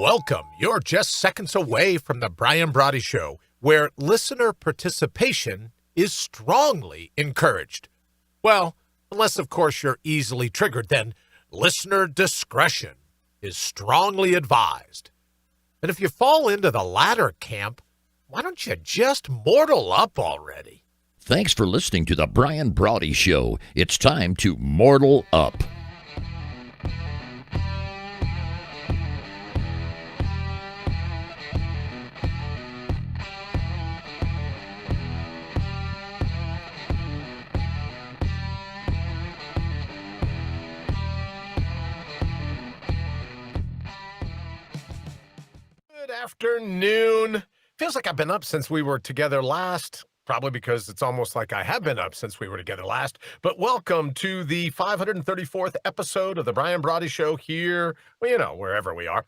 Welcome. You're just seconds away from the Brawdy Show, where listener participation is strongly encouraged. Well, unless, of course, you're easily triggered, then listener discretion is strongly advised. And if you fall into the latter camp, why don't you just mortal up already? Thanks for listening to the Brawdy Show. It's time to mortal up. Good afternoon. Feels like I've been up since we were together last. Probably because it's almost like I have been up since we were together last. But welcome to the 534th episode of the Brawdy Show here, well, wherever we are.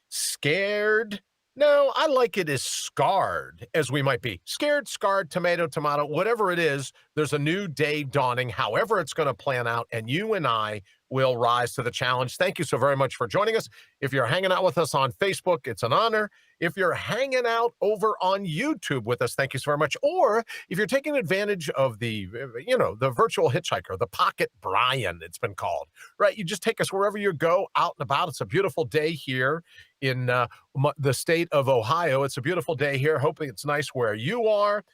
Scared? No, I like it as scarred as we might be. Scared, scarred, tomato, whatever it is, there's a new day dawning, however it's going to plan out, and you and I will rise to the challenge. Thank you so very much for joining us. If you're hanging out with us on Facebook, it's an honor. If you're hanging out over on YouTube with us, thank you so very much. Or if you're taking advantage of the virtual hitchhiker, the Pocket Brian, it's been called, right? You just take us wherever you go, out and about. It's a beautiful day here in the state of Ohio. It's a beautiful day here. Hoping it's nice where you are.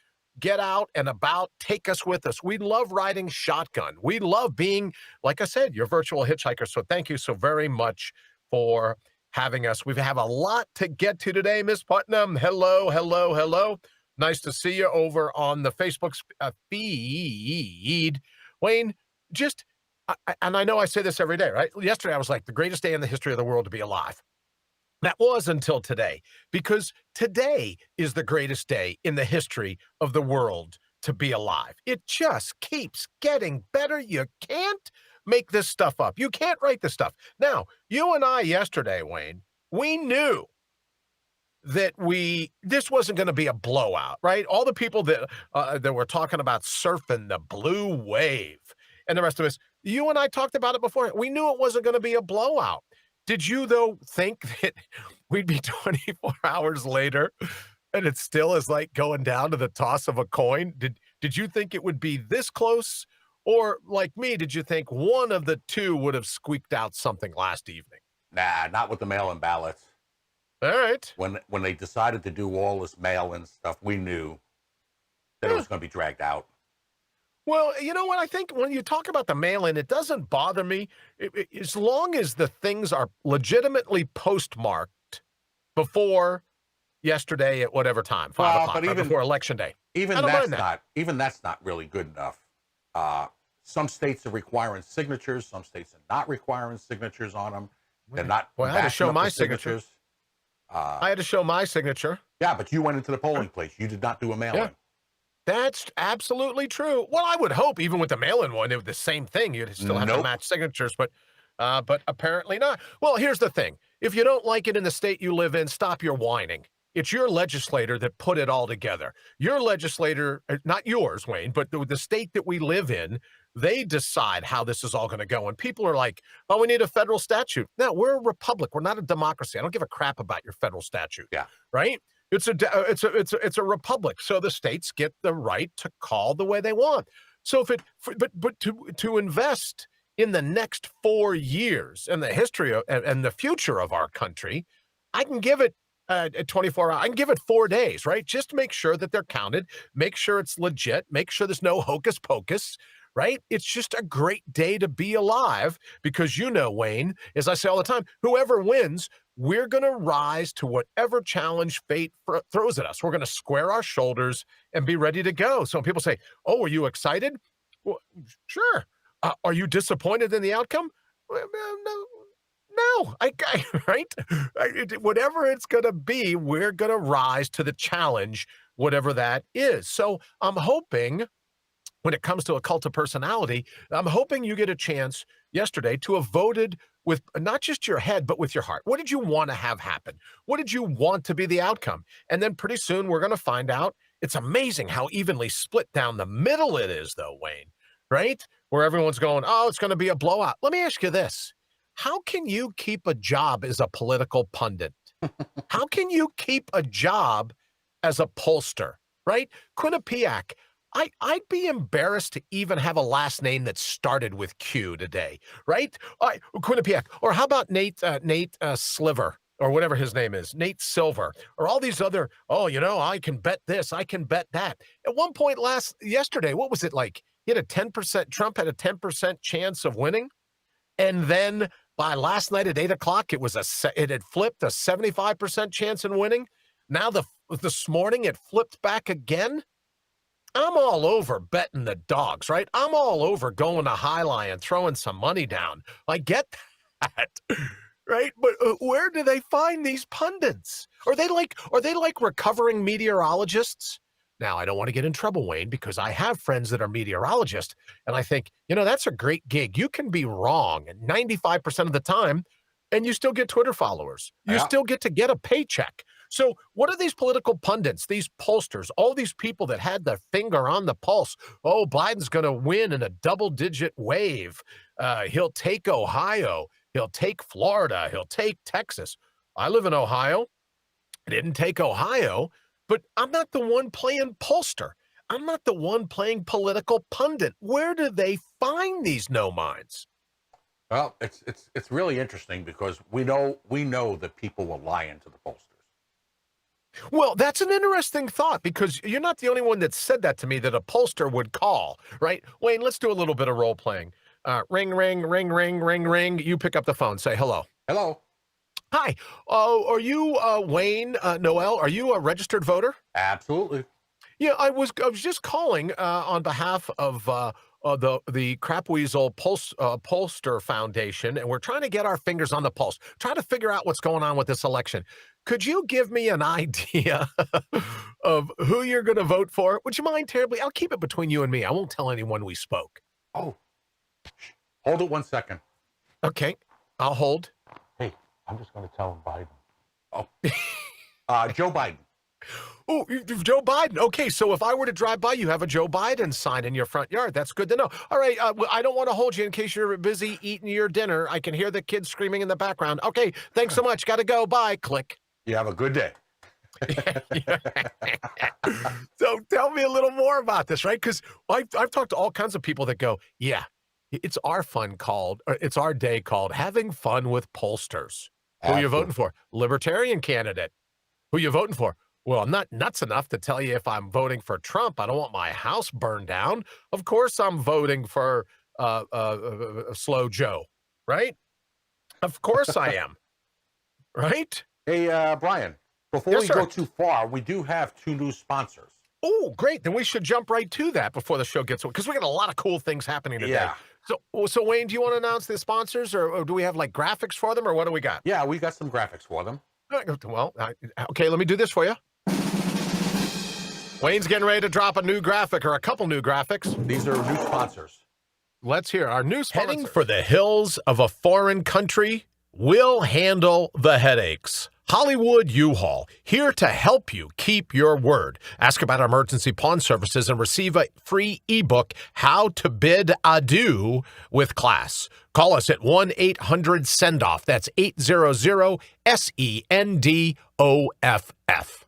Get out and about. Take us with us. We love riding shotgun. We love being, like I said, your virtual hitchhiker. So thank you so very much for having us. We have a lot to get to today, Miss Putnam. Hello, hello, hello. Nice to see you over on the Facebook feed. Wayne, and I know I say this every day, right? Yesterday I was like, the greatest day in the history of the world to be alive. That was until today, because today is the greatest day in the history of the world to be alive. It just keeps getting better. You can't make this stuff up. You can't write this stuff. Now, you and I yesterday, Wayne, we knew that this wasn't going to be a blowout, right? All the people that were talking about surfing the blue wave and the rest of us, you and I talked about it before. We knew it wasn't going to be a blowout. Did you, though, think that we'd be 24 hours later and it still is like going down to the toss of a coin? Did you think it would be this close? Or, like me, did you think one of the two would have squeaked out something last evening? Nah, not with the mail-in ballots. All right. When they decided to do all this mail-in stuff, we knew that it was going to be dragged out. Well, you know what? I think when you talk about the mail-in, it doesn't bother me. As long as the things are legitimately postmarked before yesterday at whatever time, 5 o'clock, but before Election Day. Even that's not really good enough. Some states are requiring signatures. Some states are not requiring signatures on them. They're not. Well, I had to show my signature. I had to show my signature. Yeah, but you went into the polling place. You did not do a mail-in. Yeah. That's absolutely true. Well, I would hope even with the mail-in one, it was the same thing. You'd still have to match signatures, but apparently not. Well, here's the thing. If you don't like it in the state you live in, stop your whining. It's your legislator that put it all together. Your legislator, not yours, Wayne, but the state that we live in, they decide how this is all going to go. And people are like, oh, we need a federal statute. No, we're a republic. We're not a democracy. I don't give a crap about your federal statute. Yeah. Right? It's a republic. So the states get the right to call the way they want. So to invest in the next 4 years in the history and the future of our country, I can give it 24 hours. I can give it 4 days, right? Just make sure that they're counted, make sure it's legit, make sure there's no hocus pocus, right? It's just a great day to be alive because Wayne, as I say all the time, whoever wins, we're going to rise to whatever challenge fate throws at us. We're going to square our shoulders and be ready to go. So when people say, oh, are you excited? Well, sure. Are you disappointed in the outcome? Well, no, right? Whatever it's going to be, we're going to rise to the challenge, whatever that is. So I'm hoping when it comes to a cult of personality, I'm hoping you get a chance yesterday to have voted with not just your head, but with your heart. What did you want to have happen? What did you want to be the outcome? And then pretty soon we're going to find out. It's amazing how evenly split down the middle it is, though, Wayne, right? Where everyone's going, oh, it's going to be a blowout. Let me ask you this. how can you keep a job as a political pundit? How can you keep a job as a pollster, right? Quinnipiac. I'd be embarrassed to even have a last name that started with Q today, right? Quinnipiac. Or how about Nate Sliver, or whatever his name is, Nate Silver, or all these other, I can bet this, I can bet that. At one point yesterday, what was it like? Trump had a 10% chance of winning. And then by last night at 8:00, it had flipped a 75% chance in winning. Now this morning it flipped back again. I'm all over betting the dogs, right? I'm all over going to Highline and throwing some money down. I get that, right? But where do they find these pundits? Are they like recovering meteorologists? Now, I don't want to get in trouble, Wayne, because I have friends that are meteorologists, and I think, that's a great gig. You can be wrong 95% of the time, and you still get Twitter followers. You still get to get a paycheck. So what are these political pundits, these pollsters, all these people that had their finger on the pulse? Oh, Biden's going to win in a double-digit wave. He'll take Ohio. He'll take Florida. He'll take Texas. I live in Ohio. I didn't take Ohio, but I'm not the one playing pollster. I'm not the one playing political pundit. Where do they find these no-minds? Well, it's really interesting because we know that people will lie into the pollsters. Well, that's an interesting thought because you're not the only one that said that to me, that a pollster would call, right? Wayne, let's do a little bit of role playing. Ring, ring, ring, ring, ring, ring. You pick up the phone. Say hello. Hello. Hi. Are you Wayne Noel? Are you a registered voter? Absolutely. Yeah, I was just calling on behalf of the Crap Weasel Pollster Foundation, and we're trying to get our fingers on the pulse, trying to figure out what's going on with this election. Could you give me an idea of who you're going to vote for? Would you mind terribly? I'll keep it between you and me. I won't tell anyone we spoke. Oh, hold it 1 second. Okay, I'll hold. Hey, I'm just going to tell him Biden. Oh, Joe Biden. Oh, Joe Biden. Okay, so if I were to drive by, you have a Joe Biden sign in your front yard. That's good to know. All right, I don't want to hold you in case you're busy eating your dinner. I can hear the kids screaming in the background. Okay, thanks so much. Got to go. Bye. Click. You have a good day. So tell me a little more about this, right? Because I've talked to all kinds of people that go, yeah, it's our day called having fun with pollsters. Who are you voting for? Libertarian candidate. Who you voting for? Well, I'm not nuts enough to tell you if I'm voting for Trump. I don't want my house burned down. Of course I'm voting for Slow Joe, right? Of course I am. Right? Hey, Brian, before we go too far, we do have 2 new sponsors. Oh, great. Then we should jump right to that before the show gets, because we got a lot of cool things happening today. Yeah. So Wayne, do you want to announce the sponsors, or do we have like graphics for them, or what do we got? Yeah, we got some graphics for them. Well, okay, let me do this for you. Wayne's getting ready to drop a new graphic, or a couple new graphics. These are new sponsors. Let's hear our new sponsors. Heading for the hills of a foreign country, we'll handle the headaches. Hollywood U-Haul, here to help you keep your word. Ask about our emergency pawn services and receive a free ebook, How to Bid Adieu with Class. Call us at 1-800-SEND-OFF. That's 800-SENDOFF.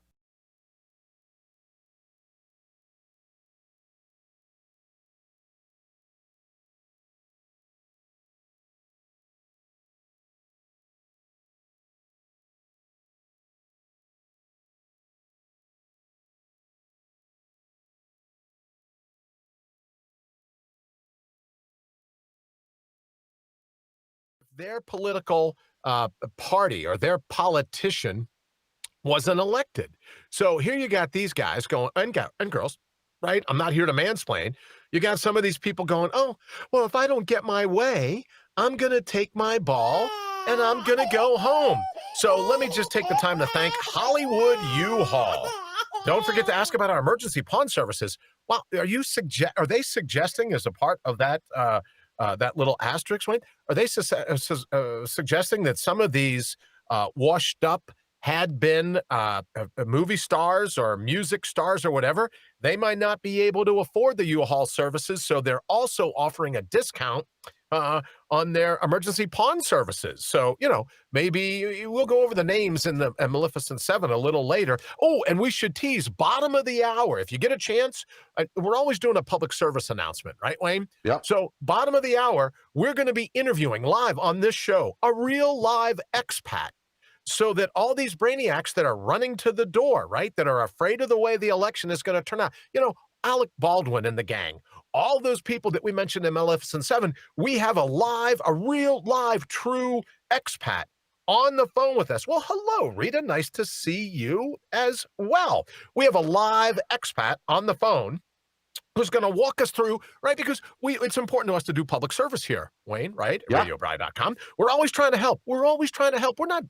Their political party or their politician wasn't elected. So here you got these guys going, and girls, right? I'm not here to mansplain. You got some of these people going, oh, well, if I don't get my way, I'm going to take my ball and I'm going to go home. So let me just take the time to thank Hollywood U-Haul. Don't forget to ask about our emergency pawn services. Well, are they suggesting as a part of that that little asterisk, Wayne? Are they suggesting that some of these washed up had been movie stars or music stars or whatever? They might not be able to afford the U-Haul services, so they're also offering a discount on their emergency pawn services. So, maybe we'll go over the names in the Maleficent 7 a little later. Oh, and we should tease bottom of the hour. If you get a chance, we're always doing a public service announcement, right, Wayne? Yep. So bottom of the hour, we're going to be interviewing live on this show a real live expat, so that all these brainiacs that are running to the door, right, that are afraid of the way the election is going to turn out, Alec Baldwin and the gang, all those people that we mentioned in Maleficent 7, we have a real live, true expat on the phone with us. Well, hello, Rita. Nice to see you as well. We have a live expat on the phone who's going to walk us through, right? Because it's important to us to do public service here, Wayne, right? Yeah. RadioBri.com. We're always trying to help. We're not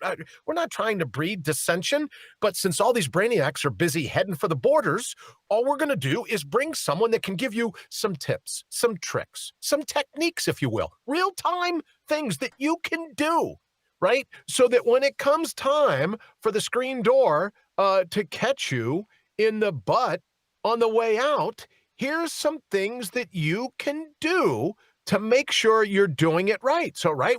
trying to breed dissension, but since all these brainiacs are busy heading for the borders, all we're going to do is bring someone that can give you some tips, some tricks, some techniques, if you will, real-time things that you can do, right? So that when it comes time for the screen door to catch you in the butt on the way out, here's some things that you can do to make sure you're doing it right. So, right,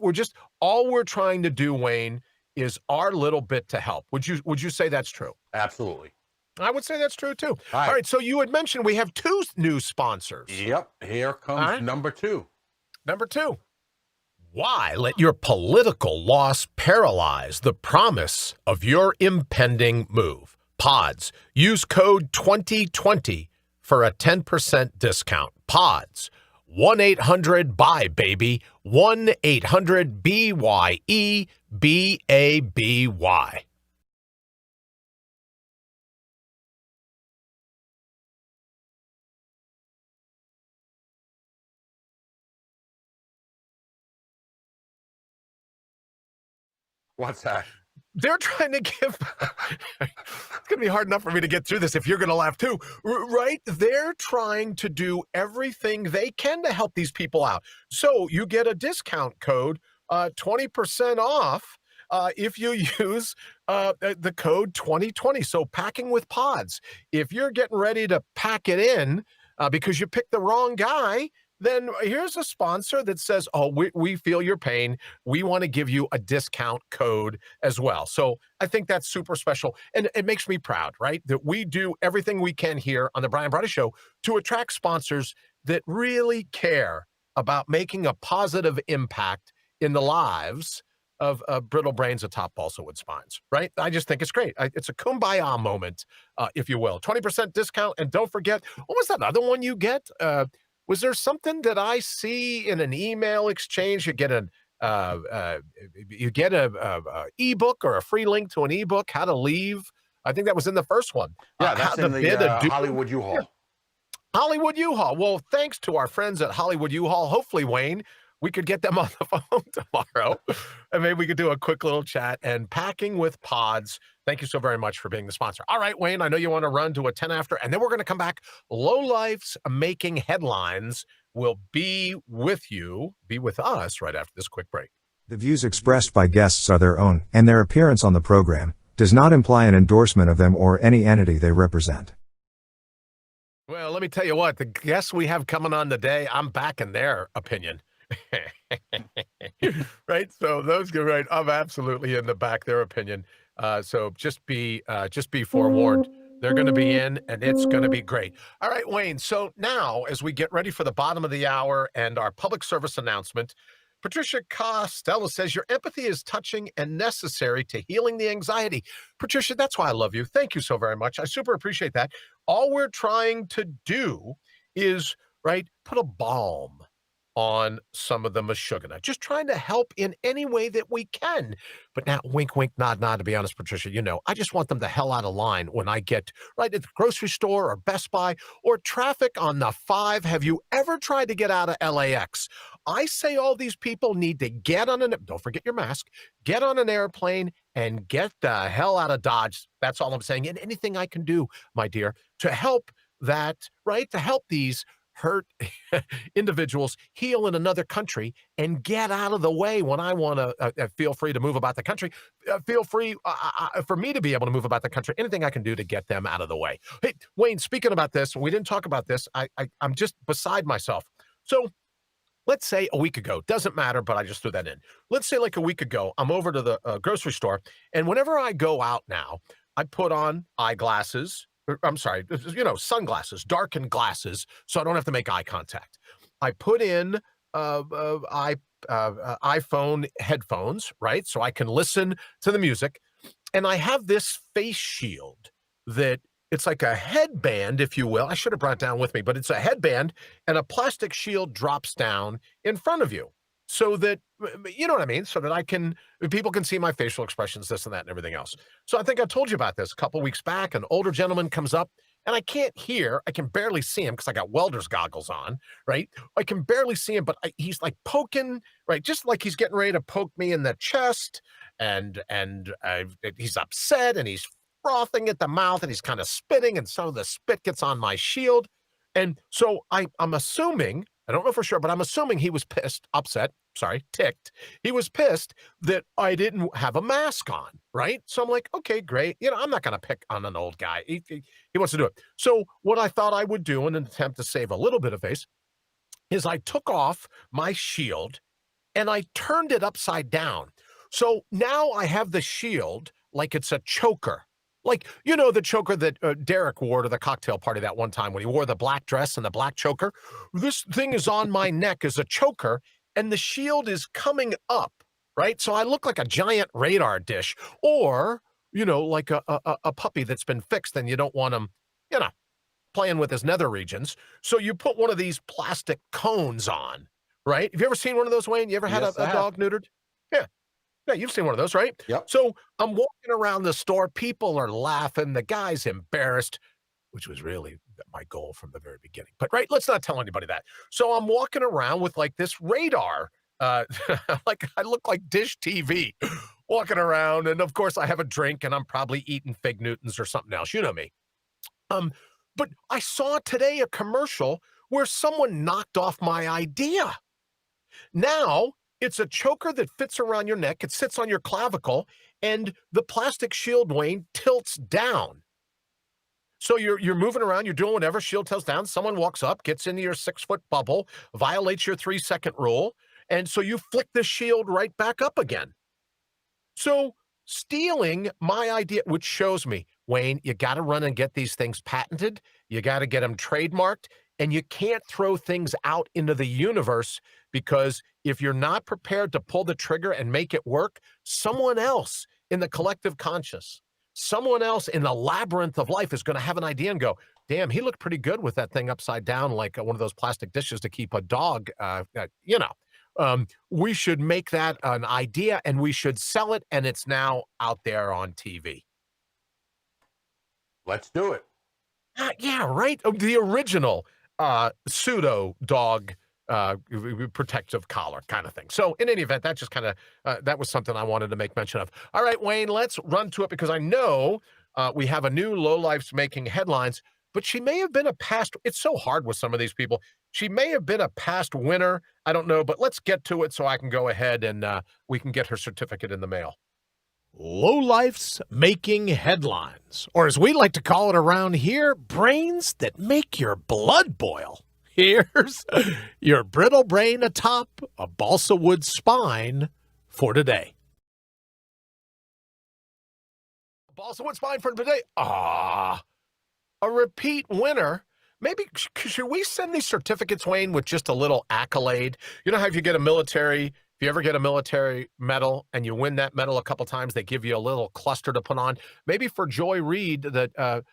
all we're trying to do, Wayne, is our little bit to help. Would you say that's true? Absolutely. I would say that's true too. All right. So you had mentioned we have 2 new sponsors. Yep. Here comes number 2. Number 2. Why let your political loss paralyze the promise of your impending move? Pods. Use code 2020 for a 10% discount. Pods. 1-800-BUY-BABY. 1-800-BYE-BABY. What's that? They're trying to give, it's going to be hard enough for me to get through this if you're going to laugh too, right? They're trying to do everything they can to help these people out. So you get a discount code, 20% off, if you use the code 2020. So packing with pods. If you're getting ready to pack it in because you picked the wrong guy, then here's a sponsor that says, oh, we feel your pain. We want to give you a discount code as well. So I think that's super special. And it makes me proud, right? That we do everything we can here on the Brian Brawdy Show to attract sponsors that really care about making a positive impact in the lives of brittle brains atop balsa wood spines, right? I just think it's great. It's a kumbaya moment, if you will. 20% discount. And don't forget, what was that other one you get? Was there something that I see in an email exchange? You get an ebook or a free link to an ebook, How to Leave. I think that was in the first one. Yeah, that's in the Hollywood U-Haul. Yeah. Hollywood U-Haul. Well, thanks to our friends at Hollywood U-Haul. Hopefully, Wayne, we could get them on the phone tomorrow, and maybe we could do a quick little chat. And Packing with Pods, thank you so very much for being the sponsor. All right, Wayne, I know you want to run to a 10 after, and then we're going to come back. LOWLIFES Making Headlines will be with us right after this quick break. The views expressed by guests are their own, and their appearance on the program does not imply an endorsement of them or any entity they represent. Well, let me tell you what, the guests we have coming on today, I'm backing their opinion. Right, so those go right. I'm absolutely in the back their opinion. So just be forewarned. They're going to be in, and it's going to be great. All right, Wayne. So now, as we get ready for the bottom of the hour and our public service announcement, Patricia Costello says your empathy is touching and necessary to healing the anxiety. Patricia, that's why I love you. Thank you so very much. I super appreciate that. All we're trying to do is, right, put a balm on some of the mashugana, just trying to help in any way that we can. But now, wink, wink, nod, nod, to be honest, Patricia, I just want them the hell out of line when I get right at the grocery store or Best Buy or traffic on the 5. Have you ever tried to get out of LAX? I say all these people need to get on don't forget your mask, get on an airplane and get the hell out of Dodge. That's all I'm saying. And anything I can do, my dear, to help that, right, to help these hurt individuals heal in another country and get out of the way when I want to feel free to move about the country. Feel free for me to be able to move about the country. Anything I can do to get them out of the way. Hey, Wayne, speaking about this, we didn't talk about this. I'm just beside myself. So let's say a week ago, doesn't matter, but I just threw that in. Let's say like a week ago, I'm over to the grocery store, and whenever I go out now, I put on eyeglasses. I'm sorry, sunglasses, darkened glasses, so I don't have to make eye contact. I put in iPhone headphones, right? So I can listen to the music. And I have this face shield that it's like a headband, if you will. I should have brought it down with me, but it's a headband, and a plastic shield drops down in front of you so that, you know what I mean? So that people can see my facial expressions, this and that and everything else. So I think I told you about this a couple weeks back. An older gentleman comes up, and I can't hear. I can barely see him because I got welder's goggles on, right? I can barely see him, but he's like poking, right? Just like he's getting ready to poke me in the chest, and he's upset, and he's frothing at the mouth, and he's kind of spitting, and some of the spit gets on my shield. And so I'm assuming, I don't know for sure, but I'm assuming he was pissed, upset, sorry, ticked. He was pissed that I didn't have a mask on, right? So I'm like, okay, great. I'm not going to pick on an old guy. He wants to do it. So what I thought I would do in an attempt to save a little bit of face is I took off my shield and I turned it upside down. So now I have the shield like it's a choker. Like, the choker that Derek wore to the cocktail party that one time when he wore the black dress and the black choker. This thing is on my neck as a choker, and the shield is coming up, right? So I look like a giant radar dish, or, like a puppy that's been fixed and you don't want him, playing with his nether regions. So you put one of these plastic cones on, right? Have you ever seen one of those, Wayne? You ever had Yes, a dog neutered? Yeah. Yeah, you've seen one of those, right? Yep. So I'm walking around the store. People are laughing. The guy's embarrassed, which was really my goal from the very beginning. But, right, let's not tell anybody that. So I'm walking around with, like, this radar. Like, I look like Dish TV walking around. And, of course, I have a drink, and I'm probably eating Fig Newtons or something else. You know me. But I saw today a commercial where someone knocked off my idea. Now, it's a choker that fits around your neck. It sits on your clavicle, and the plastic shield, Wayne, tilts down. So you're moving around, you're doing whatever, shield tilts down, someone walks up, gets into your 6-foot bubble, violates your 3-second rule, and so you flick the shield right back up again. So stealing my idea, which shows me, Wayne, you got to run and get these things patented. You got to get them trademarked, and you can't throw things out into the universe, because if you're not prepared to pull the trigger and make it work, someone else in the collective conscious, someone else in the labyrinth of life is going to have an idea and go, damn, he looked pretty good with that thing upside down, like one of those plastic dishes to keep a dog, we should make that an idea, and we should sell it, and it's now out there on TV. Let's do it. Yeah, right. The original pseudo dog protective collar kind of thing. So in any event, that just kind of that was something I wanted to make mention of. All right, Wayne, let's run to it, because I know we have a new Lowlifes making headlines, but she may have been a past. It's so hard with some of these people. She may have been a past winner. I don't know, but let's get to it so I can go ahead and we can get her certificate in the mail. Lowlifes making headlines, or as we like to call it around here, brains that make your blood boil. Here's your brittle brain atop a balsa wood spine for today. Balsa wood spine for today. A repeat winner. Maybe should we send these certificates, Wayne, with just a little accolade? You know how if you ever get a military medal and you win that medal a couple times, they give you a little cluster to put on. Maybe for Joy Reid, the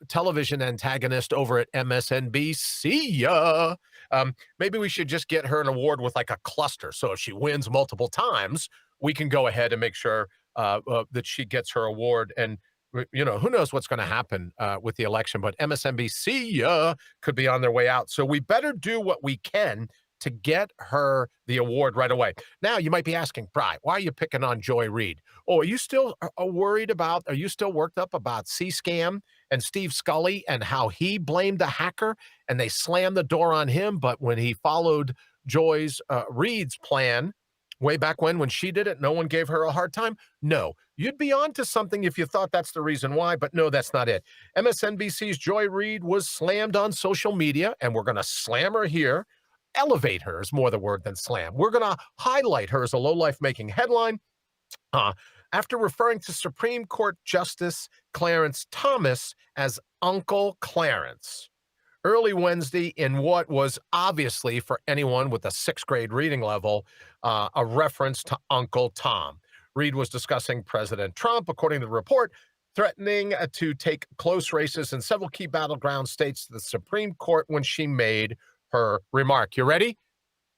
television antagonist over at MSNBC, maybe we should just get her an award with like a cluster. So if she wins multiple times, we can go ahead and make sure that she gets her award. And who knows what's going to happen with the election, but MSNBC could be on their way out. So we better do what we can to get her the award right away. Now, you might be asking, Bri, why are you picking on Joy Reid? Oh, are you still are you still worked up about C-Scam and Steve Scully and how he blamed a hacker and they slammed the door on him? But when he followed Joy's Reid's plan way back when she did it, no one gave her a hard time? No. You'd be on to something if you thought that's the reason why, but no, that's not it. MSNBC's Joy Reid was slammed on social media, and we're going to slam her here elevate her is more the word than slam. We're going to highlight her as a low-life making headline after referring to Supreme Court Justice Clarence Thomas as Uncle Clarence. Early Wednesday, in what was obviously, for anyone with a 6th grade reading level, a reference to Uncle Tom. Reed was discussing President Trump, according to the report, threatening to take close races in several key battleground states to the Supreme Court when she made her remark. You ready?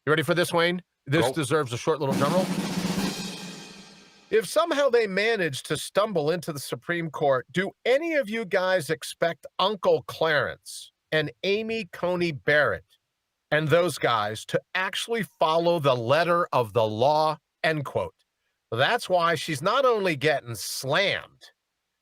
You ready for this, Wayne? This deserves a short little drum roll. If somehow they manage to stumble into the Supreme Court, do any of you guys expect Uncle Clarence and Amy Coney Barrett and those guys to actually follow the letter of the law, end quote? That's why she's not only getting slammed.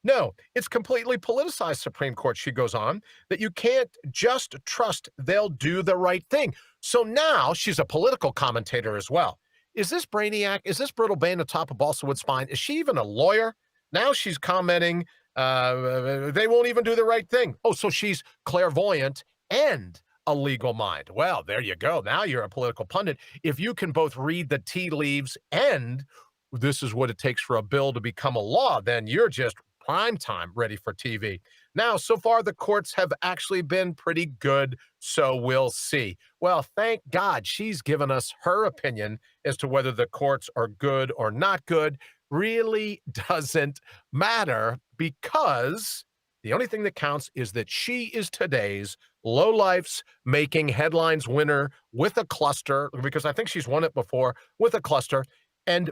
No, it's completely politicized Supreme Court, she goes on, that you can't just trust they'll do the right thing. So now she's a political commentator as well. Is this Brainiac? Is this Brittle Bane atop of Balsa Wood Spine? Is she even a lawyer? Now she's commenting, they won't even do the right thing. Oh, so she's clairvoyant and a legal mind. Well, there you go. Now you're a political pundit. If you can both read the tea leaves and this is what it takes for a bill to become a law, then you're just prime time ready for TV. Now, so far, the courts have actually been pretty good, so we'll see. Well, thank God she's given us her opinion as to whether the courts are good or not good. Really doesn't matter, because the only thing that counts is that she is today's Lowlifes making headlines winner with a cluster, because I think she's won it before with a cluster. And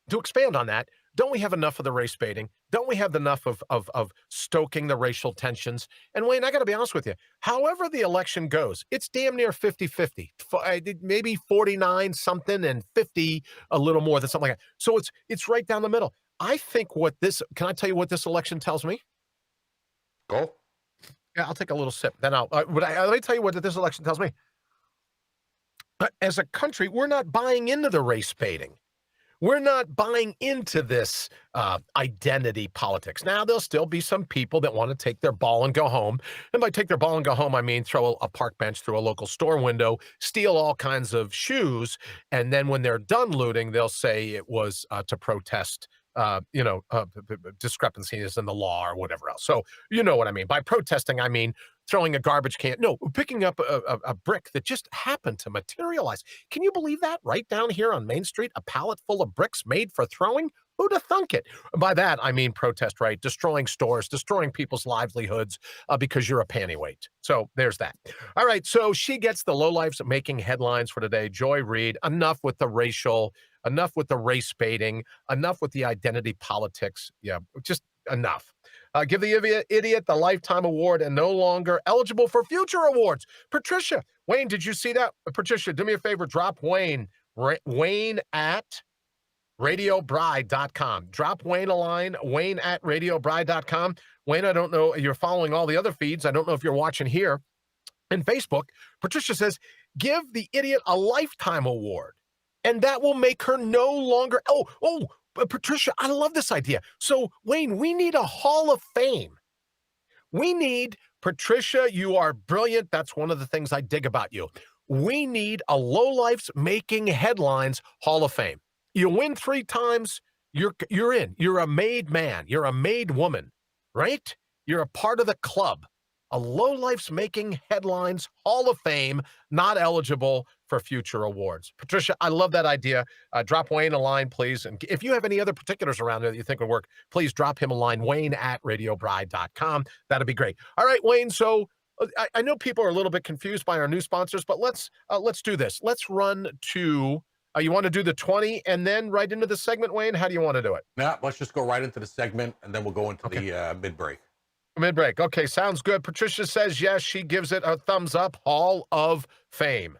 to expand on that, don't we have enough of the race baiting? Don't we have enough of stoking the racial tensions? And Wayne, I got to be honest with you, however the election goes, it's damn near 50-50, maybe 49 something and 50 a little more than something like that. So it's right down the middle. I think can I tell you what this election tells me? Go. Yeah, I'll take a little sip. Then let me tell you what this election tells me. As a country, we're not buying into the race baiting. We're not buying into this identity politics. Now, there'll still be some people that want to take their ball and go home. And by take their ball and go home, I mean throw a park bench through a local store window, steal all kinds of shoes, and then when they're done looting, they'll say it was to protest discrepancies in the law or whatever else. So you know what I mean. By protesting, I mean throwing a garbage can. No, picking up a brick that just happened to materialize. Can you believe that? Right down here on Main Street, a pallet full of bricks made for throwing? Who'd have thunk it? By that, I mean protest, right? Destroying stores, destroying people's livelihoods because you're a pantyweight. So there's that. All right, so she gets the lowlifes making headlines for today. Joy Reid, enough with the race baiting, enough with the identity politics. Yeah, just enough. Give the idiot the lifetime award and no longer eligible for future awards. Patricia, Wayne, did you see that? Patricia, do me a favor, drop Wayne at radiobride.com. Drop Wayne a line, Wayne at radiobride.com. Wayne, I don't know, you're following all the other feeds. I don't know if you're watching here in Facebook. Patricia says, give the idiot a lifetime award, and that will make her no longer, Patricia, I love this idea. So, Wayne, we need a Hall of Fame. We need, Patricia, you are brilliant. That's one of the things I dig about you. We need a Lowlifes Making Headlines Hall of Fame. You win 3 times, you're in. You're a made man. You're a made woman, right? You're a part of the club. A Lowlifes Making Headlines Hall of Fame, not eligible for future awards. Patricia, I love that idea. Drop Wayne a line, please. And if you have any other particulars around there that you think would work, please drop him a line, Wayne at radiobride.com. That'd be great. All right, Wayne, so I know people are a little bit confused by our new sponsors, but let's do this. Let's run to, you want to do the 20 and then right into the segment, Wayne? How do you want to do it? Now, let's just go right into the segment, and then we'll go into the mid-break. Mid-break. Okay, sounds good. Patricia says yes. She gives it a thumbs up. Hall of Fame.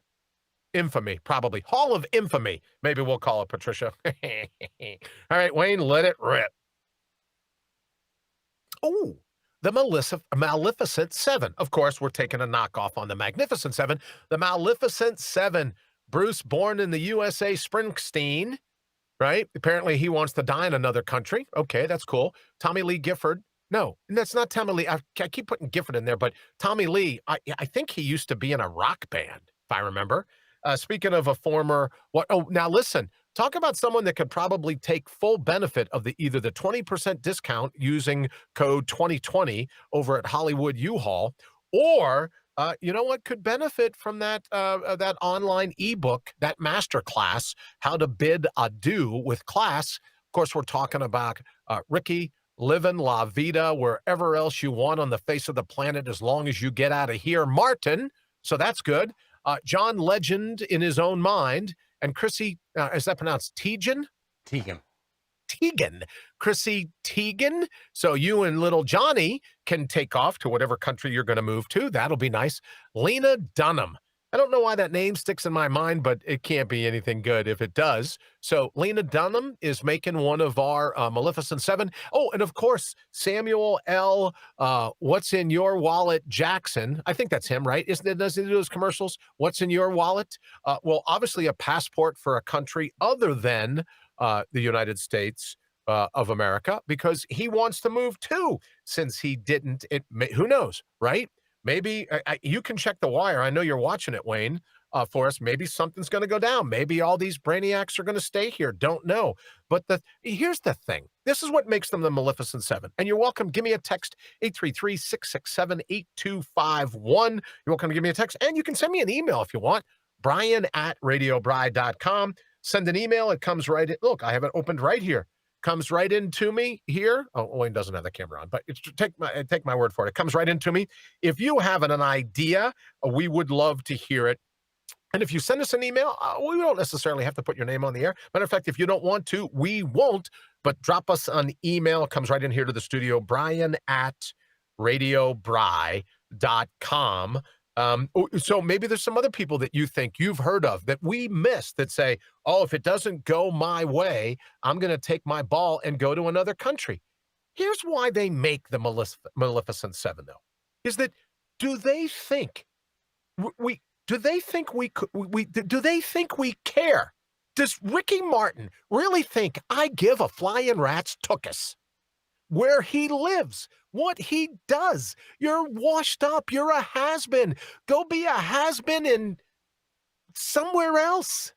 Infamy, probably. Hall of Infamy. Maybe we'll call it, Patricia. All right, Wayne, let it rip. Oh, the Maleficent 7. Of course, we're taking a knockoff on the Magnificent 7. The Maleficent 7. Bruce, born in the USA, Springsteen, right? Apparently he wants to die in another country. Okay, that's cool. Tommy Lee Gifford. No, that's not Tommy Lee. I keep putting Gifford in there, but Tommy Lee, I think he used to be in a rock band, if I remember. Speaking of a former, now listen, talk about someone that could probably take full benefit of either the 20% discount using code 2020 over at Hollywood U-Haul, or you know what could benefit from that online ebook, that masterclass, How to Bid Adieu with Class. Of course, we're talking about Ricky living La Vida wherever else you want on the face of the planet as long as you get out of here, Martin. So that's good. John Legend in his own mind, and Chrissy, is that pronounced Teigen? Teigen. Chrissy Teigen. So you and little Johnny can take off to whatever country you're going to move to. That'll be nice. Lena Dunham. I don't know why that name sticks in my mind, but it can't be anything good if it does. So Lena Dunham is making one of our Maleficent 7. Oh, and of course, Samuel L. What's in Your Wallet Jackson. I think that's him, right? Does he do those commercials? What's in your wallet? Well, obviously a passport for a country other than the United States of America, because he wants to move too, since he didn't. Who knows, right? Maybe you can check the wire. I know you're watching it, Wayne, for us. Maybe something's going to go down. Maybe all these brainiacs are going to stay here. Don't know. But here's the thing. This is what makes them the Maleficent 7. And you're welcome. Give me a text, 833-667-8251. You're welcome to give me a text. And you can send me an email if you want, brian@radiobride.com. Send an email. It comes right in. Look, I have it opened right here. Comes right into me here. Oh, Wayne doesn't have the camera on, but take my word for it. It comes right into me. If you have an idea, we would love to hear it. And if you send us an email, we don't necessarily have to put your name on the air. Matter of fact, if you don't want to, we won't. But drop us an email. It comes right in here to the studio, brian@radiobride.com. So maybe there's some other people that you think you've heard of that we missed that say, oh, if it doesn't go my way, I'm going to take my ball and go to another country. Here's why they make the Maleficent 7, though, is that do they think we care? Does Ricky Martin really think I give a flying rat's tuchus where he lives, what he does? You're washed up. You're a has-been. Go be a has-been in somewhere else.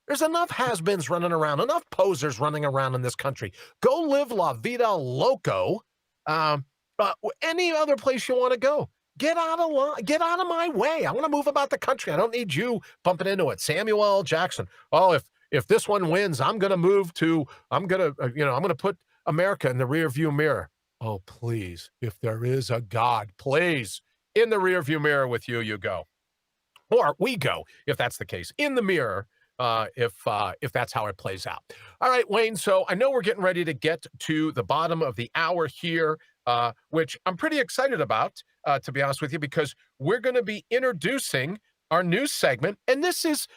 There's enough has-beens running around, enough posers running around in this country. Go live La Vida Loco. Any other place you want to go. Get out of my way. I want to move about the country. I don't need you bumping into it. Samuel L. Jackson. Oh, if this one wins, I'm going to move to, I'm going to put America in the rearview mirror. Oh, please, if there is a God, please, in the rearview mirror with you go. Or we go, if that's the case, in the mirror, if that's how it plays out. All right, Wayne, so I know we're getting ready to get to the bottom of the hour here, which I'm pretty excited about, to be honest with you, because we're going to be introducing our news segment, and this is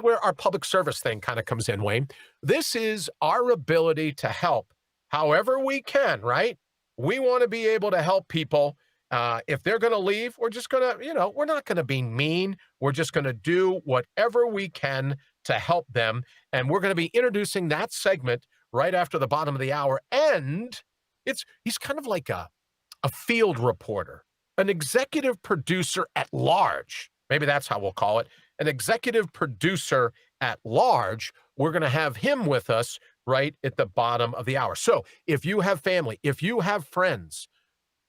where our public service thing kind of comes in, Wayne. This is our ability to help however we can, right? We want to be able to help people. If they're going to leave, we're just going to, we're not going to be mean. We're just going to do whatever we can to help them. And we're going to be introducing that segment right after the bottom of the hour. And he's kind of like a field reporter, an executive producer at large. Maybe that's how we'll call it. An executive producer at large. We're going to have him with us right at the bottom of the hour. So if you have family, if you have friends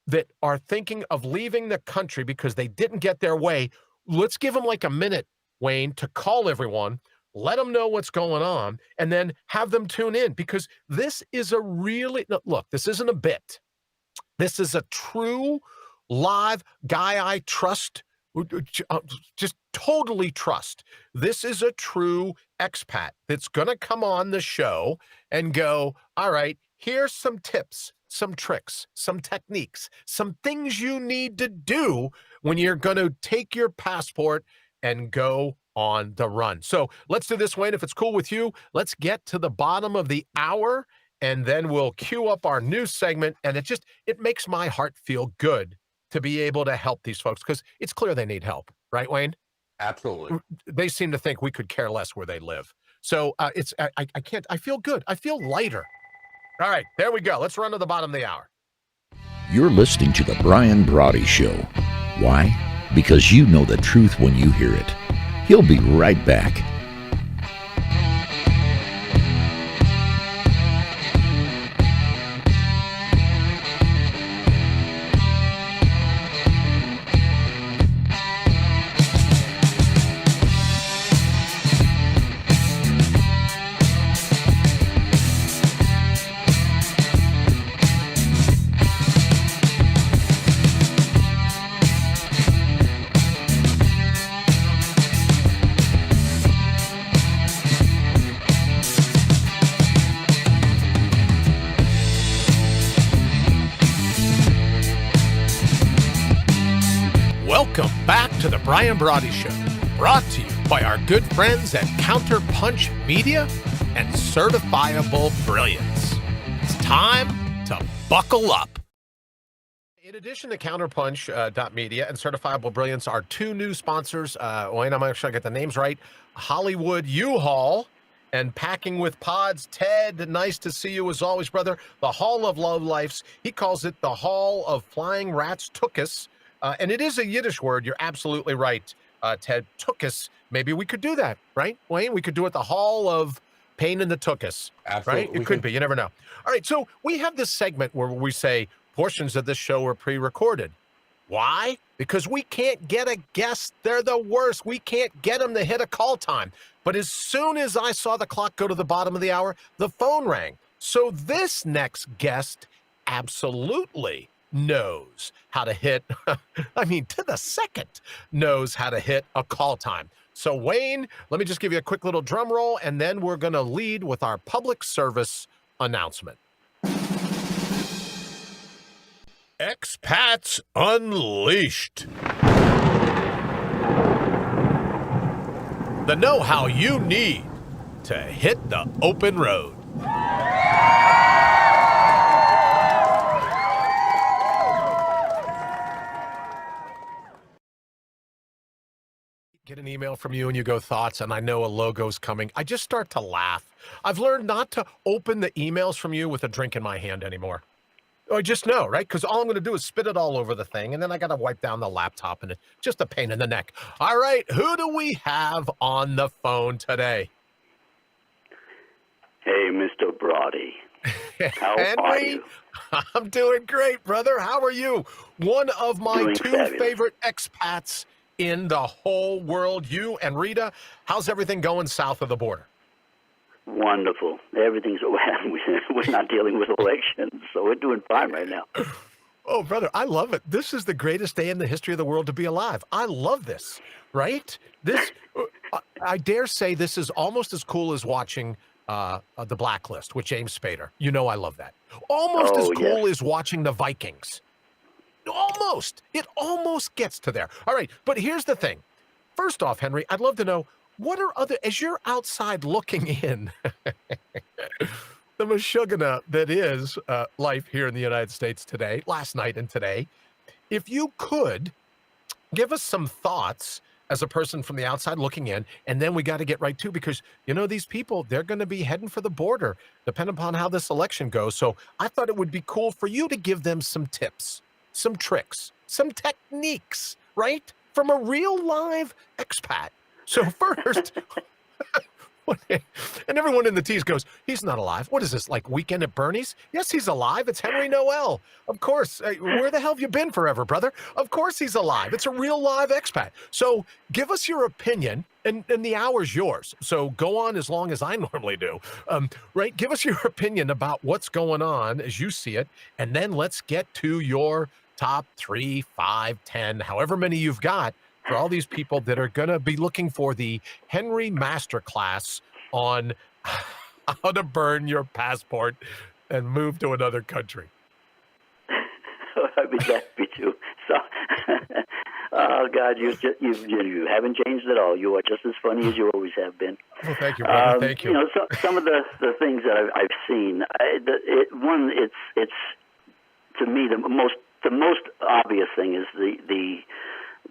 that are thinking of leaving the country because they didn't get their way, let's give them like a minute, Wayne, to call everyone, let them know what's going on, and then have them tune in, because this is this isn't a bit. This is a true live guy I trust, just totally trust. This is a true expat that's going to come on the show and go, all right, here's some tips, some tricks, some techniques, some things you need to do when you're going to take your passport and go on the run. So let's do this, Wayne. If it's cool with you, let's get to the bottom of the hour, and then we'll cue up our news segment. And it makes my heart feel good to be able to help these folks, because it's clear they need help. Right, Wayne? Absolutely. They seem to think we could care less where they live. So I feel good. I feel lighter. All right, there we go. Let's run to the bottom of the hour. You're listening to The Brian Brawdy Show. Why? Because you know the truth when you hear it. He'll be right back. Welcome back to the Brian Brawdy Show, brought to you by our good friends at Counterpunch Media and Certifiable Brilliance. It's time to buckle up. In addition to Counterpunch Media and Certifiable Brilliance, our two new sponsors, wait, I'm actually get the names right, Hollywood U-Haul and Packing with Pods. Ted, nice to see you as always, brother. The Hall of Lowlifes. He calls it the Hall of Flying Rats Tuchus. And it is a Yiddish word. You're absolutely right, Ted. Tuchus. Maybe we could do that, right, Wayne? We could do it the Hall of Pain in the Tuchus. Absolutely. Right? It could be. You never know. All right. So we have this segment where we say portions of this show are pre-recorded. Why? Because we can't get a guest. They're the worst. We can't get them to hit a call time. But as soon as I saw the clock go to the bottom of the hour, the phone rang. So this next guest absolutely knows how to hit, I mean, to the second, knows how to hit a call time. So Wayne, let me just give you a quick little drum roll, and then we're going to lead with our public service announcement. Expats Unleashed. The know-how you need to hit the open road. Get an email from you and you go thoughts, and I know a logo's coming. I just start to laugh. I've learned not to open the emails from you with a drink in my hand anymore. I just know, right? Because all I'm going to do is spit it all over the thing, and then I got to wipe down the laptop, and it's just a pain in the neck. All right, who do we have on the phone today? Hey, Mr. Brawdy. How are Henry, you? I'm doing great, brother. How are you? One of my Doing two fabulous. favorite expats in the whole world. You and Rita, how's everything going south of the border? Wonderful. Everything's we're not dealing with elections, so we're doing fine right now. Oh, brother, I love it. This is the greatest day in the history of the world to be alive. I love this, right? This, I dare say this is almost as cool as watching The Blacklist with James Spader. You know I love that. Almost as Oh, cool yes. as watching The Vikings. Almost. It almost gets to there. All right, but here's the thing. First off, Henry, I'd love to know, what are other, as you're outside looking in, the mashugana that is life here in the United States today, last night and today, if you could give us some thoughts as a person from the outside looking in, and then we got to get right to, because, you know, these people, they're going to be heading for the border, depending upon how this election goes. So I thought it would be cool for you to give them some tips, some tricks, some techniques, right? From a real live expat. So first, and everyone in the tease goes, he's not alive. What is this, like Weekend at Bernie's? Yes, he's alive. It's Henry Noel. Of course. Where the hell have you been forever, brother? Of course he's alive. It's a real live expat. So give us your opinion, and the hour's yours. So go on as long as I normally do. Right? Give us your opinion about what's going on as you see it, and then let's get to your top 3, 5, 10, however many you've got, for all these people that are going to be looking for the Henry Masterclass on how to burn your passport and move to another country. I'd be happy to. So, oh God, you haven't changed at all. You are just as funny as you always have been. Well, thank you, brother. Thank you. You know, some of the things that I've seen. It's to me the most obvious thing is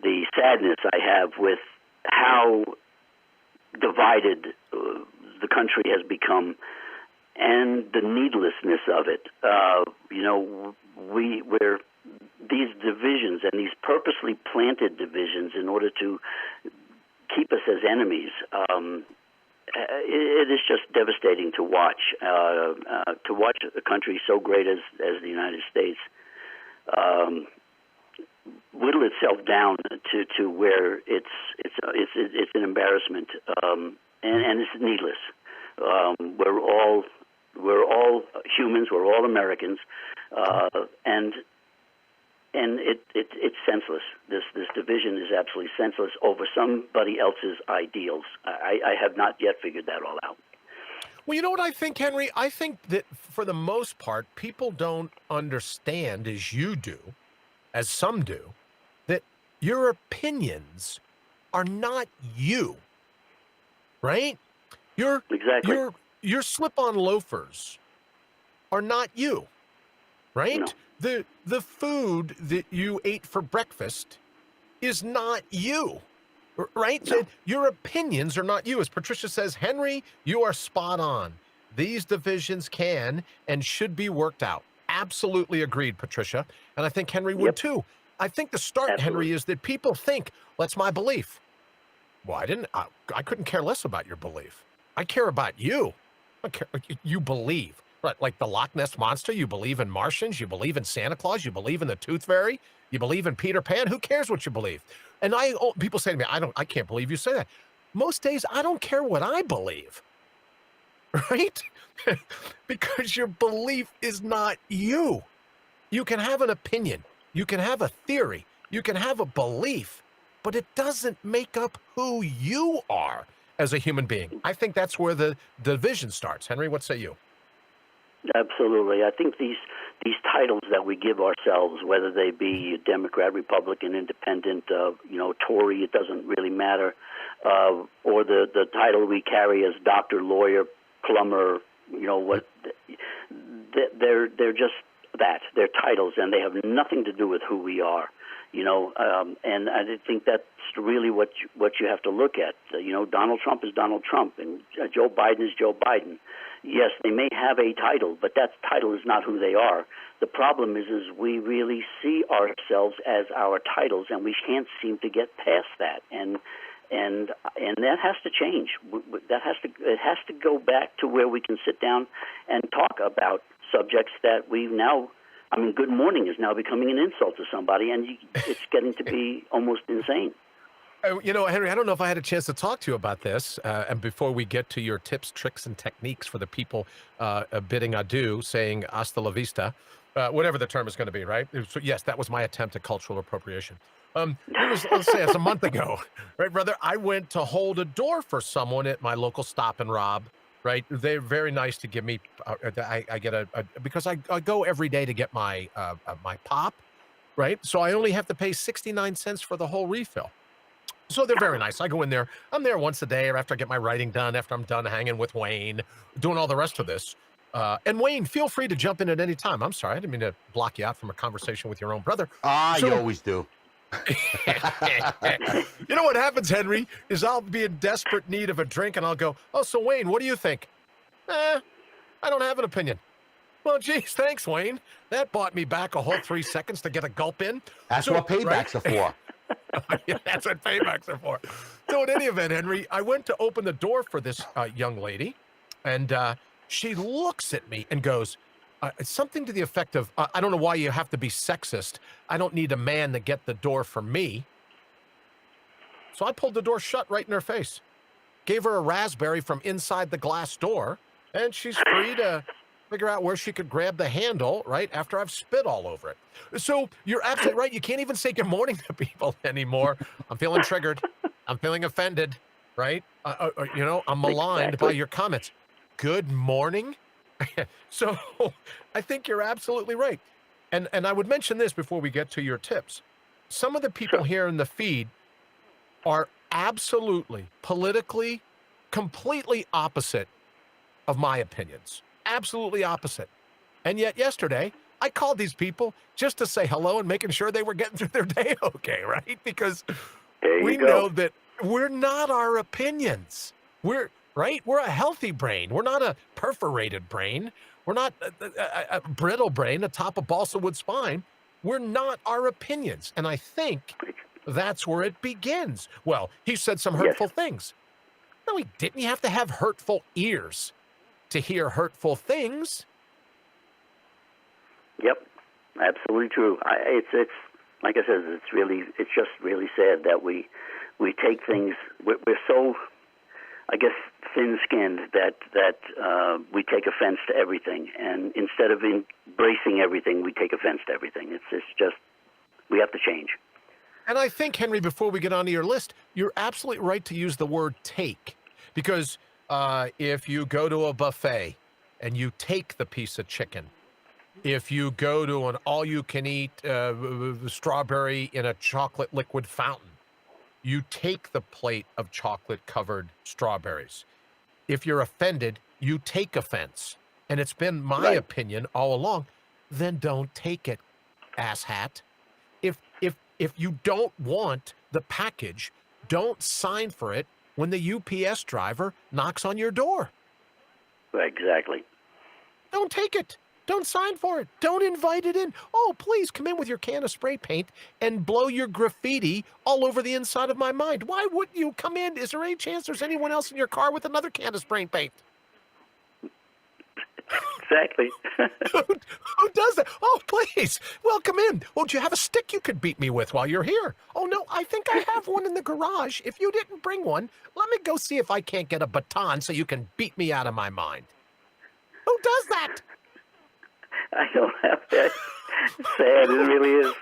the sadness I have with how divided the country has become, and the needlessness of it. You know, we're these divisions and these purposely planted divisions in order to keep us as enemies. It is just devastating to watch a country so great as the United States whittle itself down to where it's an embarrassment, and it's needless. We're all humans. We're all Americans, and it's senseless. This division is absolutely senseless over somebody else's ideals. I have not yet figured that all out. Well, you know what I think, Henry? I think that for the most part, people don't understand, as you do, as some do, that your opinions are not you, right? Exactly. Your slip-on loafers are not you, right? No. The food that you ate for breakfast is not you, right? No. So your opinions are not you. As Patricia says, Henry, you are spot on. These divisions can and should be worked out. Absolutely agreed, Patricia. And I think Henry would too. I think the start, Absolutely. Henry, is that people think, well, that's my belief. Well, I couldn't care less about your belief. I care about you. I care, you believe. Right, like the Loch Ness Monster, you believe in Martians, you believe in Santa Claus, you believe in the Tooth Fairy, you believe in Peter Pan. Who cares what you believe? And people say to me, I can't believe you say that. Most days, I don't care what I believe, right? Because your belief is not you. You can have an opinion, you can have a theory, you can have a belief, but it doesn't make up who you are as a human being. I think that's where the division starts. Henry, what say you? Absolutely. I think these titles that we give ourselves, whether they be Democrat, Republican, Independent, Tory, it doesn't really matter, or the title we carry as doctor, lawyer, plumber, they're just that. They're titles, and they have nothing to do with who we are. And I think that's really what you have to look at. Donald Trump is Donald Trump, and Joe Biden is Joe Biden. Yes, they may have a title, but that title is not who they are. The problem is we really see ourselves as our titles, and we can't seem to get past that. And that has to change. It has to go back to where we can sit down and talk about subjects that we've now. I mean, good morning is now becoming an insult to somebody, and it's getting to be almost insane. Henry, I don't know if I had a chance to talk to you about this. And before we get to your tips, tricks, and techniques for the people bidding adieu, saying hasta la vista, whatever the term is going to be, right? So, yes, that was my attempt at cultural appropriation. It was, let's say, it's a month ago, right, brother? I went to hold a door for someone at my local Stop and Rob. Right, they're very nice to give me. I get because I go every day to get my my pop, right? So I only have to pay 69 cents for the whole refill. So they're very nice. I go in there. I'm there once a day, or after I get my writing done, after I'm done hanging with Wayne, doing all the rest of this. And Wayne, feel free to jump in at any time. I'm sorry, I didn't mean to block you out from a conversation with your own brother. You always do. You know what happens, Henry, is I'll be in desperate need of a drink, and I'll go, oh, so Wayne, what do you think? I don't have an opinion. Well, geez, thanks, Wayne. That bought me back a whole 3 seconds to get a gulp in. That's what paybacks are for. Yeah, that's what paybacks are for. So in any event, Henry, I went to open the door for this young lady, and she looks at me and goes, something to the effect of, I don't know why you have to be sexist. I don't need a man to get the door for me. So I pulled the door shut right in her face, gave her a raspberry from inside the glass door, and she's free to figure out where she could grab the handle, right, after I've spit all over it. So you're absolutely right. You can't even say good morning to people anymore. I'm feeling triggered. I'm feeling offended, right? I'm maligned by your comments. Good morning? So I think you're absolutely right. And I would mention this before we get to your tips. Some of the people here in the feed are absolutely, politically, completely opposite of my opinions. Absolutely opposite. And yet yesterday, I called these people just to say hello and making sure they were getting through their day okay, right? Because we know that we're not our opinions. We're a healthy brain. We're not a perforated brain. We're not a brittle brain atop a balsa wood spine. We're not our opinions. And I think That's where it begins. Well, he said some hurtful things. No, he didn't. You have to have hurtful ears to hear hurtful things. Yep, absolutely true. It's like I said, it's just really sad that we take things. We're so, I guess, thin-skinned that we take offense to everything, and instead of embracing everything, we take offense to everything. It's just we have to change. And I think, Henry, before we get onto your list, you're absolutely right to use the word take, because if you go to a buffet and you take the piece of chicken, if you go to an all-you-can-eat strawberry in a chocolate liquid fountain, you take the plate of chocolate-covered strawberries. If you're offended, you take offense. And it's been my opinion all along, then don't take it, asshat. If you don't want the package, don't sign for it when the UPS driver knocks on your door. Exactly. Don't take it. Don't sign for it. Don't invite it in. Oh, please come in with your can of spray paint and blow your graffiti all over the inside of my mind. Why wouldn't you come in? Is there any chance there's anyone else in your car with another can of spray paint? Exactly. Who does that? Oh, please, welcome in. Won't you have a stick you could beat me with while you're here? Oh, no, I think I have one in the garage. If you didn't bring one, let me go see if I can't get a baton so you can beat me out of my mind. Who does that? I don't have that. Sad, it really is.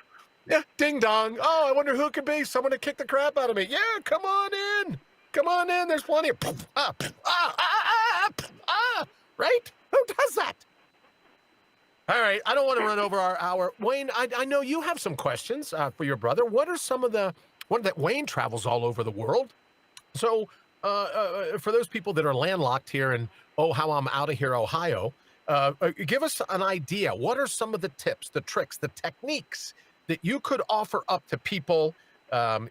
Yeah, ding dong. Oh, I wonder who it could be. Someone to kick the crap out of me. Yeah, come on in. Come on in. There's plenty of right? Who does that? All right, I don't want to run over our hour. Wayne, I know you have some questions for your brother. What are some of the one that Wayne travels all over the world? So for those people that are landlocked here in how I'm out of here, Ohio, give us an idea. What are some of the tips, the tricks, the techniques that you could offer up to people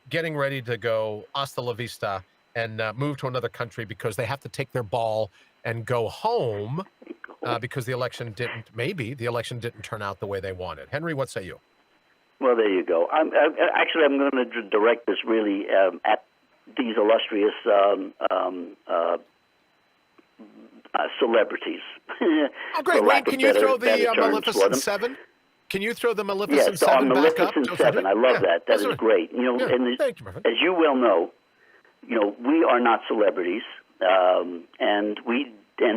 getting ready to go hasta la vista and move to another country because they have to take their ball and go home because the election didn't turn out the way they wanted? Henry, what say you? Well, there you go. I'm going to direct this really at these illustrious celebrities. Oh, great. Wayne, can you throw the Maleficent 7? Can you throw the Maleficent 7 back up? Maleficent 7. I love that. That is great. You know, thank you, as you well know, we are not celebrities, and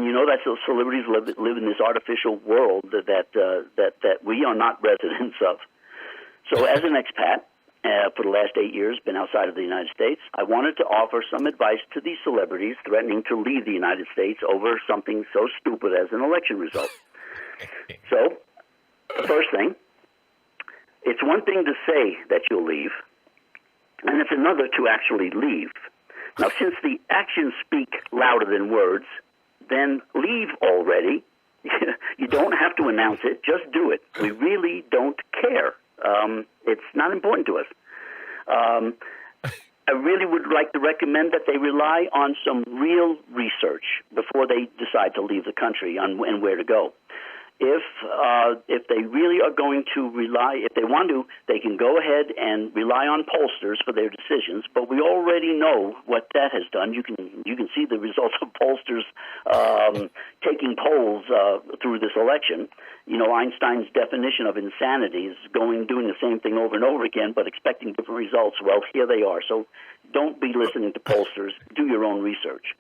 you know that celebrities live in this artificial world that we are not residents of. So, as an expat for the last 8 years, been outside of the United States, I wanted to offer some advice to these celebrities threatening to leave the United States over something so stupid as an election result. So, the first thing, it's one thing to say that you'll leave, and it's another to actually leave. Now, since the actions speak louder than words, then leave already. You don't have to announce it. Just do it. We really don't care. It's not important to us. I really would like to recommend that they rely on some real research before they decide to leave the country and where to go. If they really are going to rely, if they want to, they can go ahead and rely on pollsters for their decisions. But we already know what that has done. You can see the results of pollsters taking polls through this election. You know, Einstein's definition of insanity is doing the same thing over and over again, but expecting different results. Well, here they are. So don't be listening to pollsters. Do your own research.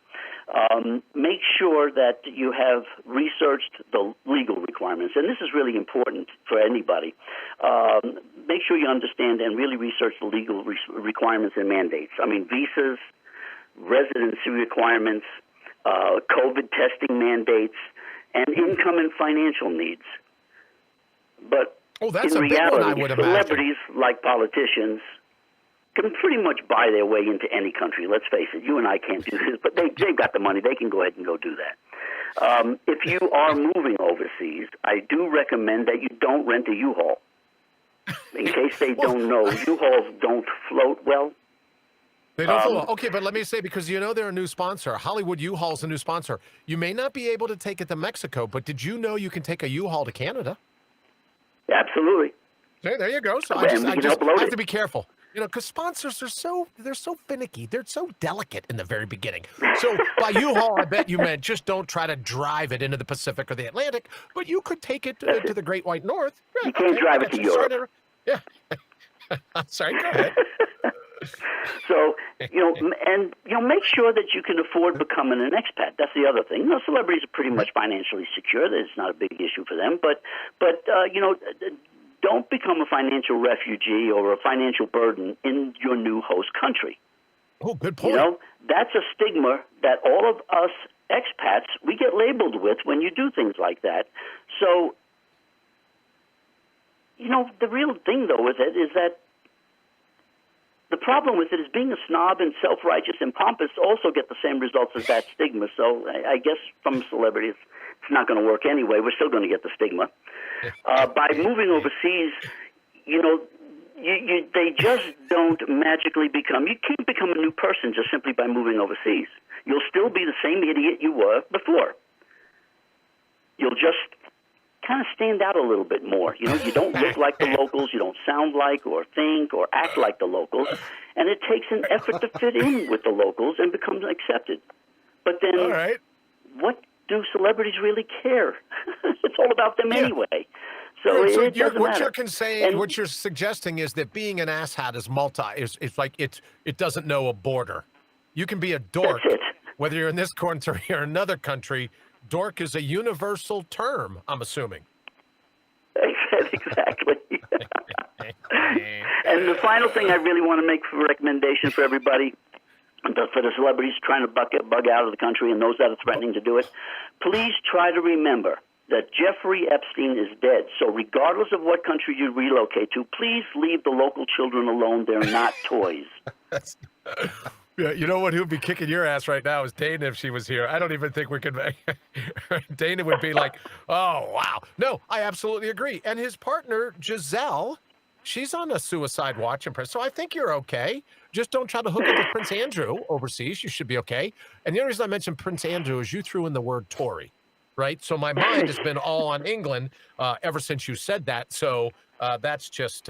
Make sure that you have researched the legal requirements, and this is really important for anybody. Make sure you understand and really research the legal requirements and mandates. I mean, visas, residency requirements, COVID testing mandates, and income and financial needs. But that's in a big one, I reality, would celebrities, like politicians, can pretty much buy their way into any country. Let's face it, you and I can't do this, but they've got the money. They can go ahead and go do that. If you are moving overseas, I do recommend that you don't rent a U-Haul. In case they don't know, U-Hauls don't float well. They don't float. Okay, but let me say, because they're a new sponsor. Hollywood U-Haul's a new sponsor. You may not be able to take it to Mexico, but did you know you can take a U-Haul to Canada? Absolutely. Okay, there you go. So I have to be careful. You know, because sponsors are they're so finicky. They're so delicate in the very beginning. So by U-Haul, I bet you meant just don't try to drive it into the Pacific or the Atlantic, but you could take it to the Great White North. You can't drive it to Europe. Yeah. I'm sorry, go ahead. So, make sure that you can afford becoming an expat. That's the other thing. Celebrities are pretty much financially secure. It's not a big issue for them. But don't become a financial refugee or a financial burden in your new host country. Oh, good point. That's a stigma that all of us expats, we get labeled with when you do things like that. So, the real thing, though, with it is that the problem with it is being a snob and self-righteous and pompous also get the same results as that stigma. So I guess from celebrities, it's not going to work anyway. We're still going to get the stigma. By moving overseas, they just don't magically become. You can't become a new person just simply by moving overseas. You'll still be the same idiot you were before. You'll just kind of stand out a little bit more. You don't look like the locals. You don't sound like or think or act like the locals. And it takes an effort to fit in with the locals and become accepted. But then what do celebrities really care? It's all about them anyway. So it doesn't matter. What you're suggesting is that being an asshat is it's like it doesn't know a border. You can be a dork, whether you're in this country or another country. Dork is a universal term, I'm assuming. Exactly. And the final thing I really want to make for a recommendation for everybody, for the celebrities trying to bug out of the country and those that are threatening to do it, please try to remember that Jeffrey Epstein is dead. So regardless of what country you relocate to, please leave the local children alone. They're not toys. Yeah, you know what? Who would be kicking your ass right now is Dana if she was here. I don't even think we could. Dana would be like, "Oh wow, no, I absolutely agree." And his partner Giselle, she's on a suicide watch, so I think you're okay. Just don't try to hook up with Prince Andrew overseas. You should be okay. And the only reason I mentioned Prince Andrew is you threw in the word Tory, right? So my mind has been all on England ever since you said that. So. That's just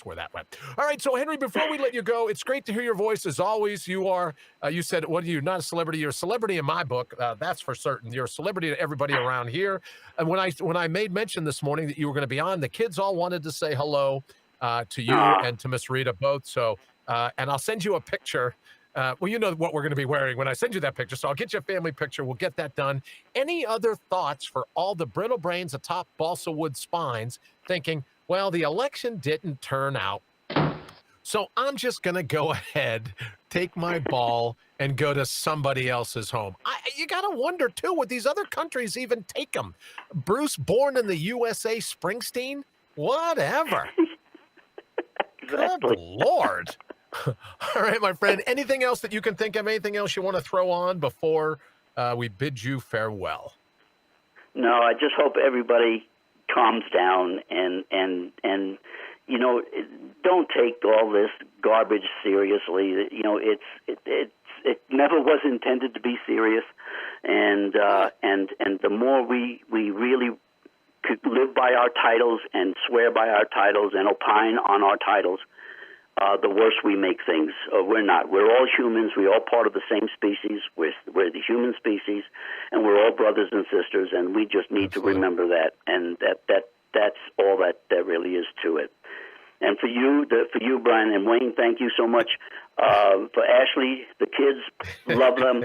where that went. All right, so Henry, before we let you go, it's great to hear your voice as always. You are, you said, what are you? Not a celebrity. You're a celebrity in my book. That's for certain. You're a celebrity to everybody around here. And when I made mention this morning that you were going to be on, the kids all wanted to say hello to you and to Miss Rita both. So, and I'll send you a picture. Well, you know what we're going to be wearing when I send you that picture. So I'll get you a family picture. We'll get that done. Any other thoughts for all the brittle brains atop balsa wood spines thinking, well, the election didn't turn out, so I'm just going to go ahead, take my ball, and go to somebody else's home. You got to wonder, too, would these other countries even take them? Bruce, born in the USA, Springsteen? Whatever. Exactly. Good Lord. All right, my friend, anything else that you can think of, anything else you want to throw on before we bid you farewell? No, I just hope everybody calms down and don't take all this garbage seriously. It never was intended to be serious, and the more we really could live by our titles and swear by our titles and opine on our titles, the worse we make things. We're not. We're all humans. We're all part of the same species. We're the human species, and we're all brothers and sisters, and we just need to remember that, and that's all that really is to it. And for you, Brian and Wayne, thank you so much. For Ashley, the kids, love them.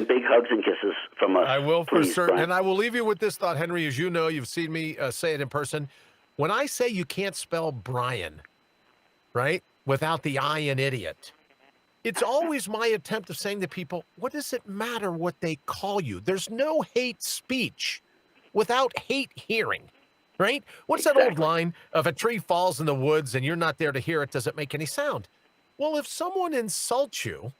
Big hugs and kisses from us. I will for certain. Brian. And I will leave you with this thought, Henry. As you know, you've seen me say it in person. When I say you can't spell Brian, right, without the I in idiot, it's always my attempt of saying to people, what does it matter what they call you? There's no hate speech without hate hearing. Right? What's that old line? If a tree falls in the woods and you're not there to hear it, does it make any sound? Well, if someone insults you,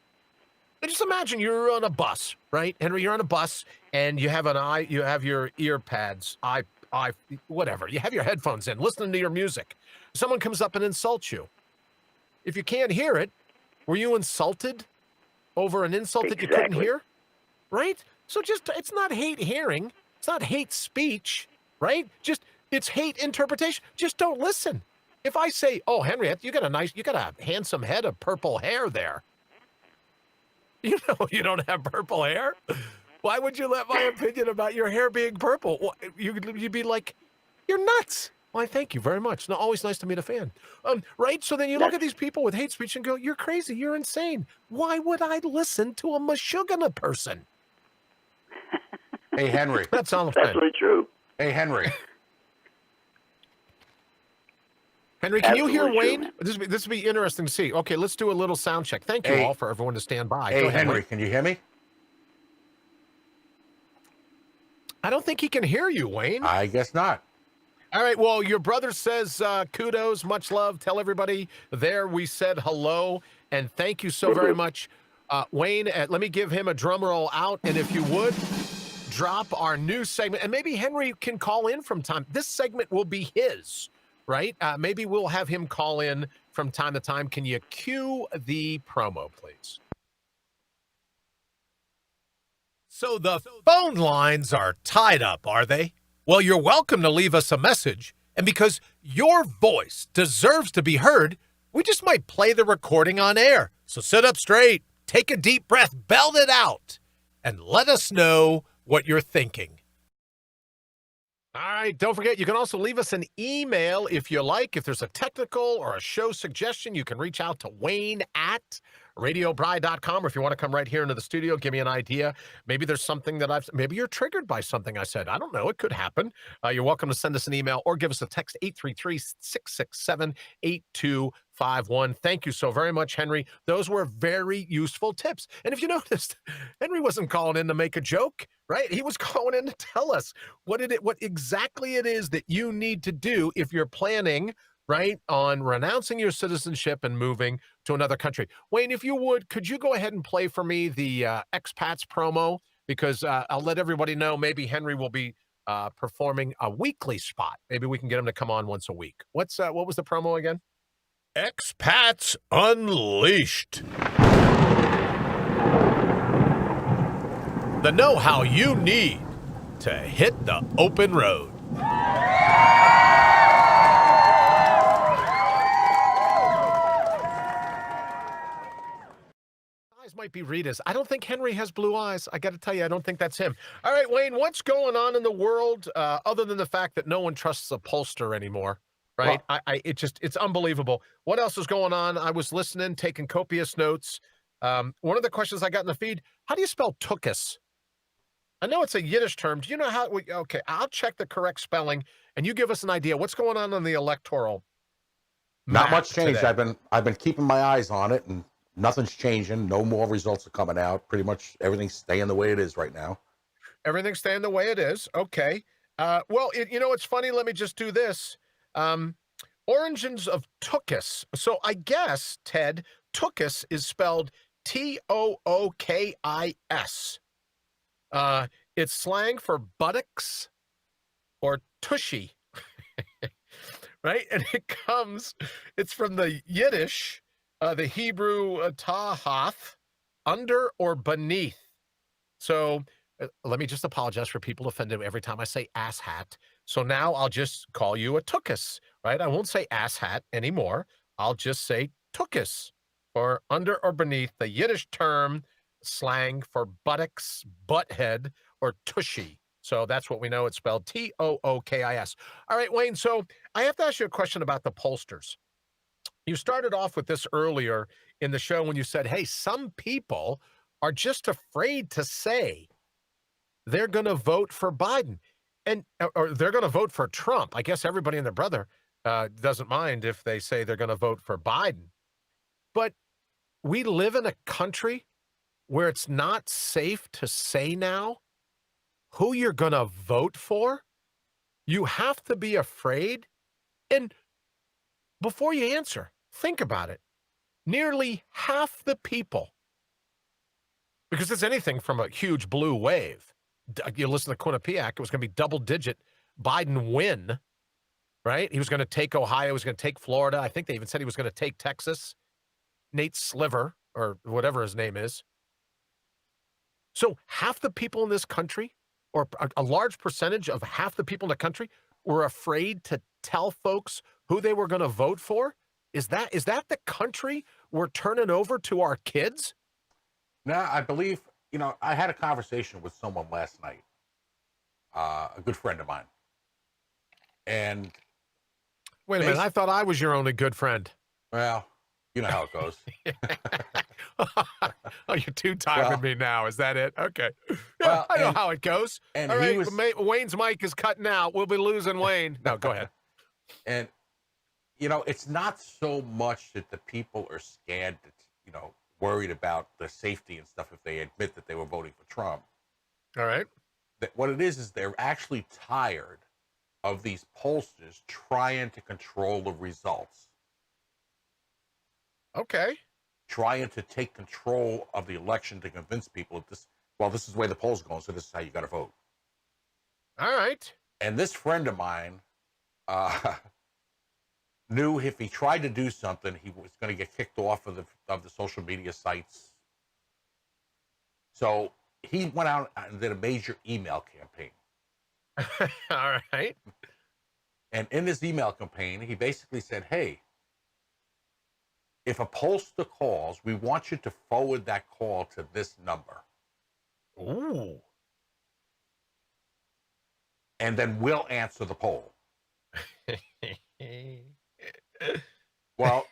just imagine you're on a bus, right? Henry, you're on a bus and you have your ear pads, whatever. You have your headphones in, listening to your music. Someone comes up and insults you. If you can't hear it, were you insulted over an insult that you couldn't hear? Right? So it's not hate hearing. It's not hate speech, right? It's hate interpretation. Just don't listen. If I say, "Oh, Henriette, you got a handsome head of purple hair there," you know, you don't have purple hair. Why would you let my opinion about your hair being purple? You'd be like, "You're nuts." Why, thank you very much. No, always nice to meet a fan. Right? So then you look at these people with hate speech and go, "You're crazy. You're insane. Why would I listen to a Meshuggah person?" Hey, Henry. That's all I'm saying. Absolutely true. Hey, Henry. Henry, can you hear Absolutely true, Wayne? man. This would be interesting to see. Okay, let's do a little sound check. Thank you Hey. all for everyone to stand by. Hey, Go ahead, Henry, Wayne. can you hear me? I don't think he can hear you, Wayne. I guess not. All right, well, your brother says kudos, much love. Tell everybody there we said hello, and thank you so very much. Wayne, let me give him a drum roll out, and if you would, drop our new segment, and maybe Henry can call in from time. This segment will be his, right? Maybe we'll have him call in from time to time. Can you cue the promo, please? So the phone lines are tied up, are they? Well, you're welcome to leave us a message, and because your voice deserves to be heard, we just might play the recording on air. So sit up straight, take a deep breath, belt it out, and let us know what you're thinking. All right, don't forget, you can also leave us an email if you like. If there's a technical or a show suggestion, you can reach out to Wayne at RadioBri.com, or if you want to come right here into the studio, give me an idea. Maybe there's something that maybe you're triggered by something I said. I don't know. It could happen. You're welcome to send us an email or give us a text, 833-667-8251. Thank you so very much, Henry. Those were very useful tips. And if you noticed, Henry wasn't calling in to make a joke, right? He was calling in to tell us what exactly it is that you need to do if you're planning, right, on renouncing your citizenship and moving to another country. Wayne, if you would, could you go ahead and play for me the expats promo? Because I'll let everybody know maybe Henry will be performing a weekly spot. Maybe we can get him to come on once a week. What was the promo again? Expats Unleashed. The know-how you need to hit the open road. Eyes might be Rita's. I don't think Henry has blue eyes. I got to tell you, I don't think that's him. All right, Wayne, what's going on in the world other than the fact that no one trusts a pollster anymore? Right? Well, it's unbelievable. What else is going on? I was listening, taking copious notes. One of the questions I got in the feed, how do you spell tuchus? I know it's a Yiddish term. Do you know how? Okay, I'll check the correct spelling, and you give us an idea. What's going on the electoral Not much change. Today? I've been keeping my eyes on it, and nothing's changing. No more results are coming out. Pretty much everything's staying the way it is right now. Everything's staying the way it is. Okay. Well, it's funny. Let me just do this. Origins of tuchus. So I guess, Ted, tuchus is spelled Tookis. It's slang for buttocks or tushy, right? And it's from the Yiddish, the Hebrew tahath, under or beneath. So let me just apologize for people offended every time I say asshat. So now I'll just call you a tuchus, right? I won't say asshat anymore. I'll just say tuchus, or under or beneath, the Yiddish term slang for buttocks, butthead, or tushy. So that's what we know. It's spelled Tookis. All right, Wayne, so I have to ask you a question about the pollsters. You started off with this earlier in the show when you said, hey, some people are just afraid to say they're going to vote for Biden or they're going to vote for Trump. I guess everybody and their brother doesn't mind if they say they're going to vote for Biden. But we live in a country where it's not safe to say now who you're going to vote for. You have to be afraid. And before you answer, think about it. Nearly half the people, because it's anything from a huge blue wave. You listen to Quinnipiac, it was going to be double-digit Biden win, right? He was going to take Ohio, he was going to take Florida. I think they even said he was going to take Texas. Nate Sliver, or whatever his name is. So half the people in this country, or a large percentage of half the people in the country, were afraid to tell folks who they were going to vote for? Is that the country we're turning over to our kids? No, I believe, I had a conversation with someone last night, a good friend of mine. And wait a minute, I thought I was your only good friend. Well, you know how it goes. Oh, you're too tired with me now. Is that it? Okay. Yeah, Well, I know how it goes. And all right, Wayne's mic is cutting out. We'll be losing Wayne. No, go ahead. And, it's not so much that the people are scared, worried about their safety and stuff if they admit that they were voting for Trump. All right. What it is they're actually tired of these pollsters trying to control the results. Okay. Trying to take control of the election to convince people that this is the way the polls are going, so this is how you got to vote. All right. And this friend of mine knew if he tried to do something, he was going to get kicked off of the social media sites. So he went out and did a major email campaign. All right. And in this email campaign, he basically said, hey, if a pollster calls, we want you to forward that call to this number. Ooh. And then we'll answer the poll. Well,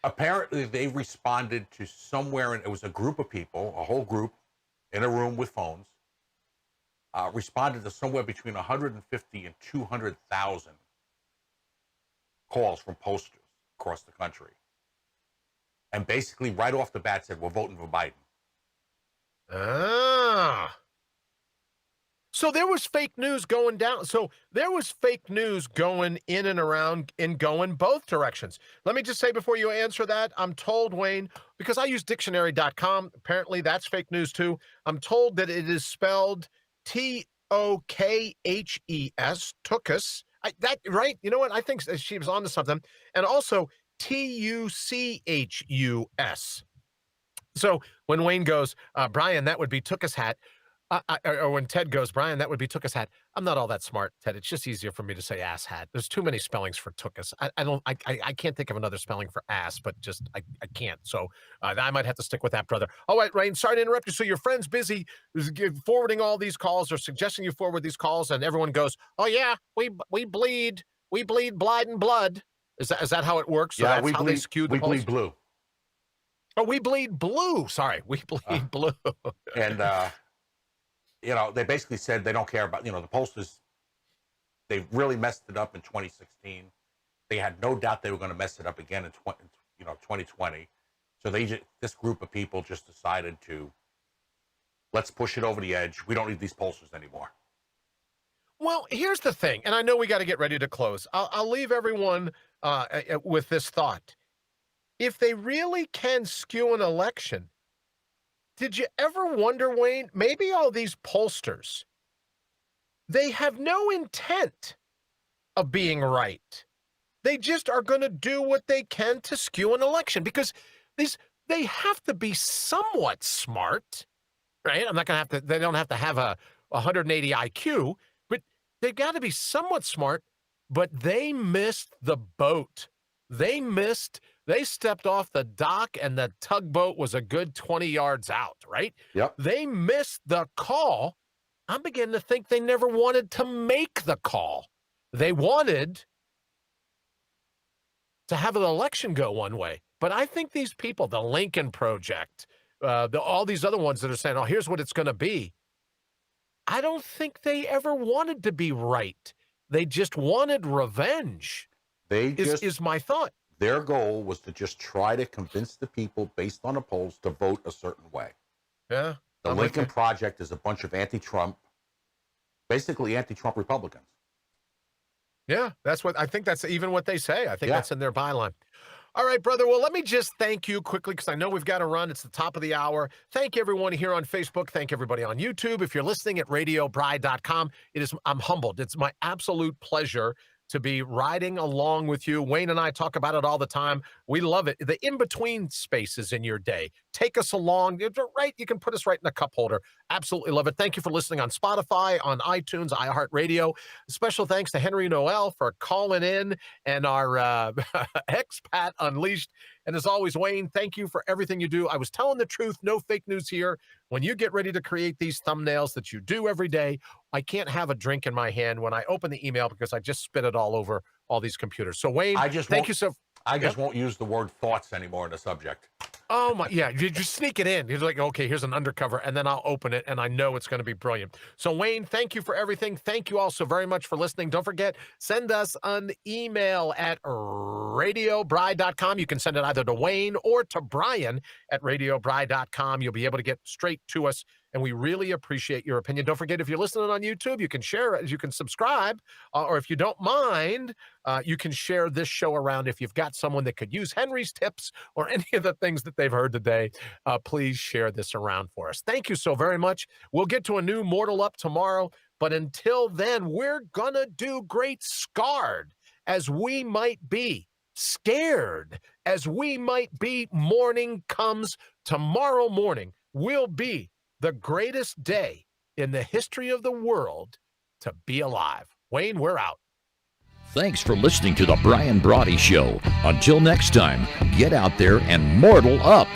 apparently they responded to somewhere, and it was a group of people, a whole group in a room with phones, responded to somewhere between 150 and 200,000 calls from pollsters across the country. And basically right off the bat said, we're voting for Biden. Ah. So there was fake news going down. So there was fake news going in and around and going both directions. Let me just say before you answer that, I'm told, Wayne, because I use dictionary.com, apparently that's fake news too. I'm told that it is spelled T-O-K-H-E-S, Tookus. That, right? You know what? I think she was onto something. And also T-U-C-H-U-S. So when Wayne goes, Brian, that would be Tookus hat. Or when Ted goes, Brian, that would be Tookus hat. I'm not all that smart, Ted. It's just easier for me to say ass hat. There's too many spellings for Tookus. I can't think of another spelling for ass, but just I can't. So I might have to stick with that, brother. All right, Rain, sorry to interrupt you. So your friend's busy forwarding all these calls or suggesting you forward these calls, and everyone goes, oh yeah, we bleed blood and blood. Is that how it works? So yeah, that's how they skew the polls? We bleed blue. Oh, we bleed blue. Sorry, we bleed blue. And they basically said they don't care about, the pollsters. They really messed it up in 2016. They had no doubt they were going to mess it up again in 2020. So this group of people just decided to, let's push it over the edge. We don't need these pollsters anymore. Well, here's the thing, and I know we got to get ready to close. I'll leave everyone with this thought. If they really can skew an election, did you ever wonder, Wayne, maybe all these pollsters, they have no intent of being right. They just are going to do what they can to skew an election because they have to be somewhat smart, right? They don't have to have a 180 IQ, but they've got to be somewhat smart, but they missed the boat. They stepped off the dock and the tugboat was a good 20 yards out, right? Yep. They missed the call. I'm beginning to think they never wanted to make the call. They wanted to have an election go one way. But I think these people, the Lincoln Project, all these other ones that are saying, oh, here's what it's going to be. I don't think they ever wanted to be right. They just wanted revenge. Is my thought. Their goal was to just try to convince the people based on the polls to vote a certain way. Yeah. The Lincoln Project is a bunch of anti-Trump Republicans. Yeah, I think that's even what they say. I think that's in their byline. All right, brother. Well, let me just thank you quickly because I know we've got to run. It's the top of the hour. Thank everyone here on Facebook. Thank everybody on YouTube. If you're listening at radiobride.com, I'm humbled. It's my absolute pleasure to be riding along with you. Wayne and I talk about it all the time. We love it. The in-between spaces in your day. take us along, right? You can put us right in a cup holder. Absolutely love it. Thank you for listening on Spotify, on iTunes, iHeartRadio. Special thanks to Henry Noel for calling in and our expat unleashed. And as always, Wayne, thank you for everything you do. I was telling the truth, no fake news here. When you get ready to create these thumbnails that you do every day, I can't have a drink in my hand when I open the email because I just spit it all over all these computers. So Wayne, thank you so. I just won't use the word thoughts anymore in the subject. Oh my, yeah, you just sneak it in. You're like, okay, here's an undercover, and then I'll open it, and I know it's going to be brilliant. So Wayne, thank you for everything. Thank you all so very much for listening. Don't forget, send us an email at radiobride.com. You can send it either to Wayne or to Brian at radiobride.com. You'll be able to get straight to us, and we really appreciate your opinion. Don't forget, if you're listening on YouTube, you can share it, you can subscribe, or if you don't mind, you can share this show around. If you've got someone that could use Henry's tips or any of the things that they've heard today, please share this around for us. Thank you so very much. We'll get to a new Mortal Up tomorrow, but until then, we're gonna do great, scarred as we might be, scared as we might be. Morning comes tomorrow morning will be the greatest day in the history of the world to be alive. Wayne, we're out. Thanks for listening to The Brian Brawdy Show. Until next time, get out there and mortal up.